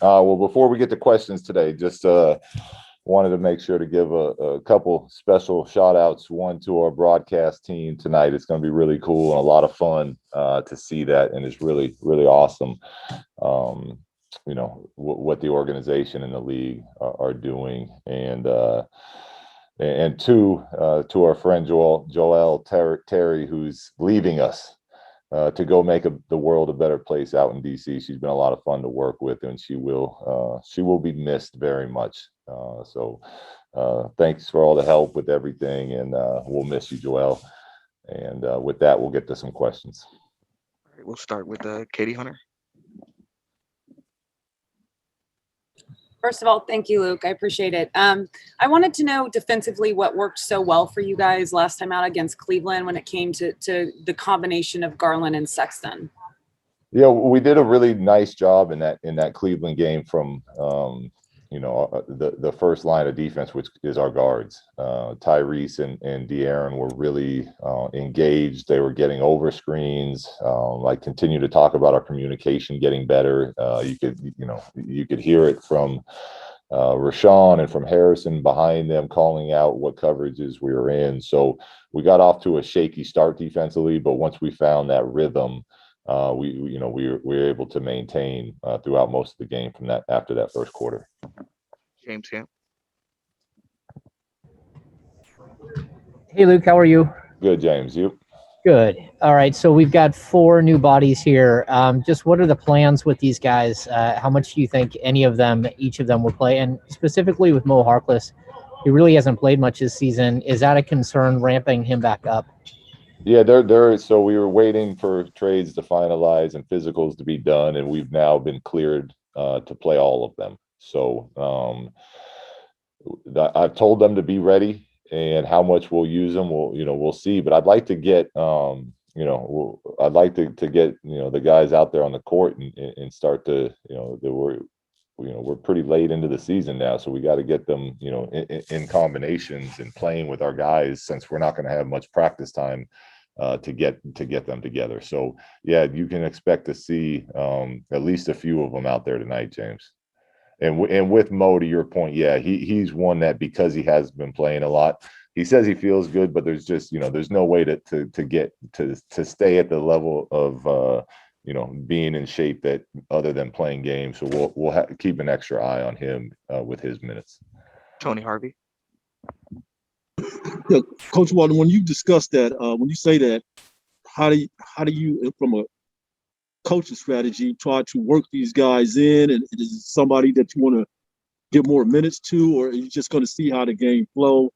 Well, before we get to questions today, just wanted to make sure to give a couple special shout outs. One to our broadcast team tonight. It's going to be really cool and a lot of fun to see that, and it's really, really awesome. What the organization and the league are doing, and two to our friend Joel Terry, who's leaving us to go make the world a better place out in DC. She's been a lot of fun to work with, and she will be missed very much. So thanks for all the help with everything, and we'll miss you, Joelle. And with that, we'll get to some questions. All right, we'll start with Katie Hunter. First of all, thank you, Luke. I appreciate it. I wanted to know defensively what worked so well for you guys last time out against Cleveland when it came to the combination of Garland and Sexton. Yeah, we did a really nice job in that Cleveland game from the first line of defense, which is our guards. Tyrese and De'Aaron were really engaged. They were getting over screens. I continue to talk about our communication getting better. You could hear it from Rashawn and from Harrison behind them calling out what coverages we were in. So we got off to a shaky start defensively, but once we found that rhythm, we were able to maintain throughout most of the game from that after that first quarter. James Camp. Hey, Luke, how are you? Good, James. You? Good. All right. So we've got 4 new bodies here. Just what are the plans with these guys? How much do you think each of them will play? And specifically with Mo Harkless, he really hasn't played much this season. Is that a concern ramping him back up? Yeah, so we were waiting for trades to finalize and physicals to be done, and we've now been cleared to play all of them. So I've told them to be ready, and how much we'll use them, we'll see. But I'd like to get I'd like to get the guys out there on the court and start to we're pretty late into the season now, so we got to get them in combinations and playing with our guys, since we're not going to have much practice time to get them together. So yeah, you can expect to see at least a few of them out there tonight, James. And with Mo, to your point, yeah, he's one that, because he has been playing a lot, he says he feels good, but there's just there's no way to get to stay at the level of being in shape that other than playing games. So we'll keep an extra eye on him with his minutes. Tony Harvey. Yeah, Coach Walton, when you discuss that, when you say that, how do you, from a coaching strategy, try to work these guys in? And is it somebody that you want to give more minutes to, or are you just going to see how the game flow?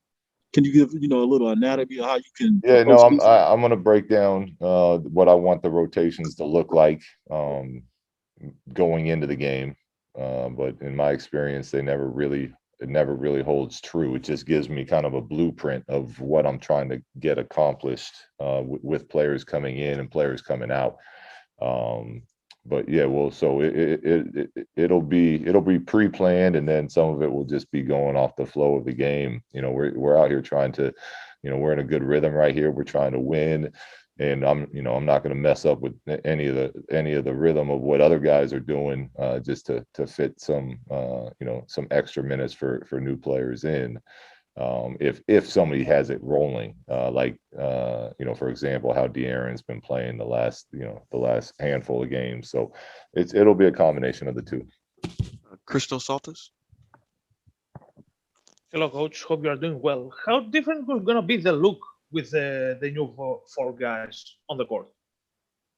Can you give a little anatomy of how you can? Yeah, no, I'm going to break down what I want the rotations to look like going into the game. But in my experience, it never really holds true. It just gives me kind of a blueprint of what I'm trying to get accomplished with players coming in and players coming out. But yeah, well, so it'll be pre-planned, and then some of it will just be going off the flow of the game. We're out here trying to, we're in a good rhythm right here. We're trying to win, and I'm not going to mess up with any of the rhythm of what other guys are doing, just to fit some some extra minutes for new players in. If somebody has it rolling, for example, how De'Aaron's been playing the last handful of games. So it'll be a combination of the two. Crystal Saltis. Hello, Coach. Hope you are doing well. How different is going to be the look with the new 4 guys on the court?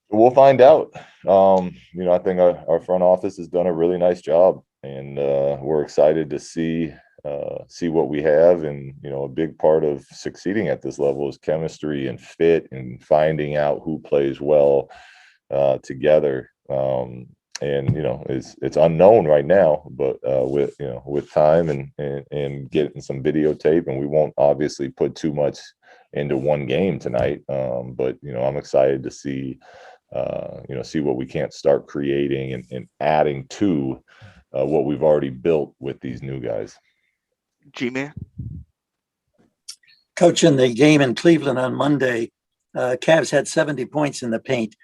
We'll find out. I think our front office has done a really nice job, and we're excited to see what we have. And a big part of succeeding at this level is chemistry and fit, and finding out who plays well together. It's unknown right now, but with time and getting some videotape, and we won't obviously put too much into one game tonight, but I'm excited to see what we can't start creating and adding to what we've already built with these new guys. G-Man. Coach, in the game in Cleveland on Monday, Cavs had 70 points in the paint.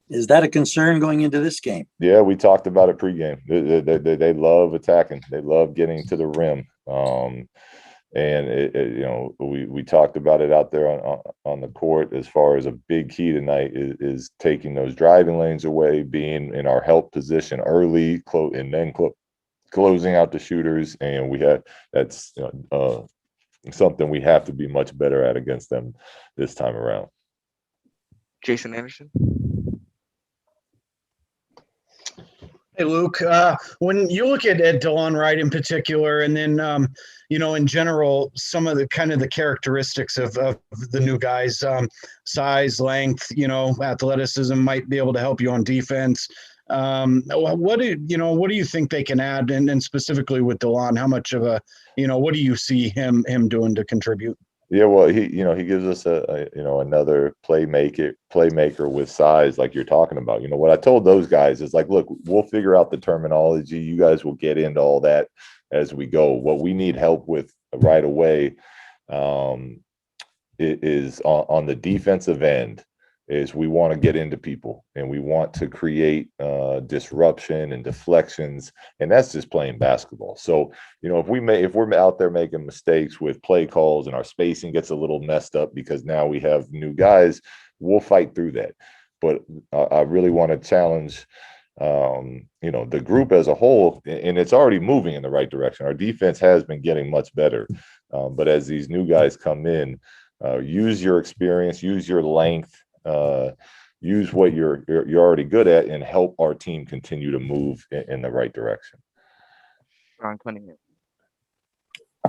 Is that a concern going into this game? Yeah, we talked about it pregame. They love attacking. They love getting to the rim. And we talked about it out there on the court. As far as a big key tonight is taking those driving lanes away, being in our help position early, and then closing out the shooters. And that's something we have to be much better at against them this time around. Jason Anderson. Hey, Luke, when you look at Delon Wright in particular, and then, in general, some of the kind of the characteristics of the new guys, size, length, athleticism might be able to help you on defense. What do you think they can add? And specifically with Delon, how much of what do you see him doing to contribute? Yeah, well, he gives us another playmaker with size, like you're talking about. What I told those guys is like, look, we'll figure out the terminology. You guys will get into all that as we go. What we need help with right away is on the defensive end. Is we want to get into people and we want to create disruption and deflections, and that's just playing basketball. So if we're out there making mistakes with play calls and our spacing gets a little messed up because now we have new guys, we'll fight through that. But I really want to challenge the group as a whole, and it's already moving in the right direction. Our defense has been getting much better, but as these new guys come in, use your experience, use your length. Use what you're already good at and help our team continue to move in the right direction. Ron Cunningham.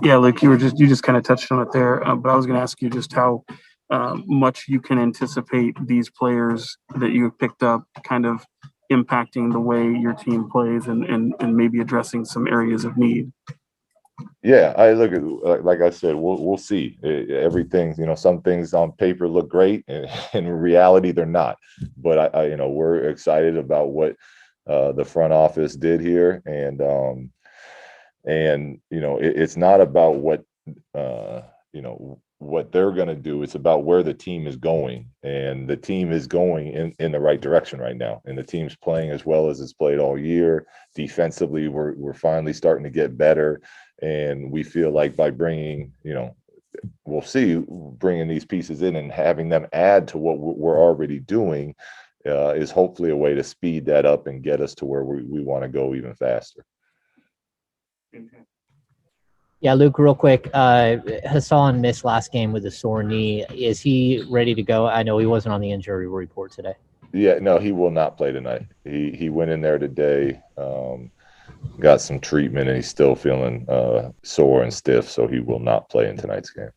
Yeah, Luke, you just kind of touched on it there, but I was going to ask you just how much you can anticipate these players that you have picked up kind of impacting the way your team plays and maybe addressing some areas of need. Yeah, I look at, like I said, we'll see. Everything, some things on paper look great, and in reality they're not. But we're excited about what the front office did here, and it's not about what what they're going to do. It's about where the team is going, and the team is going in the right direction right now. And the team's playing as well as it's played all year. Defensively, we're finally starting to get better. And we feel like by bringing, we'll see, bringing these pieces in and having them add to what we're already doing is hopefully a way to speed that up and get us to where we want to go even faster. Yeah, Luke, real quick, Hassan missed last game with a sore knee. Is he ready to go? I know he wasn't on the injury report today. Yeah, no, he will not play tonight. He went in there today, got some treatment, and he's still feeling sore and stiff, so he will not play in tonight's game.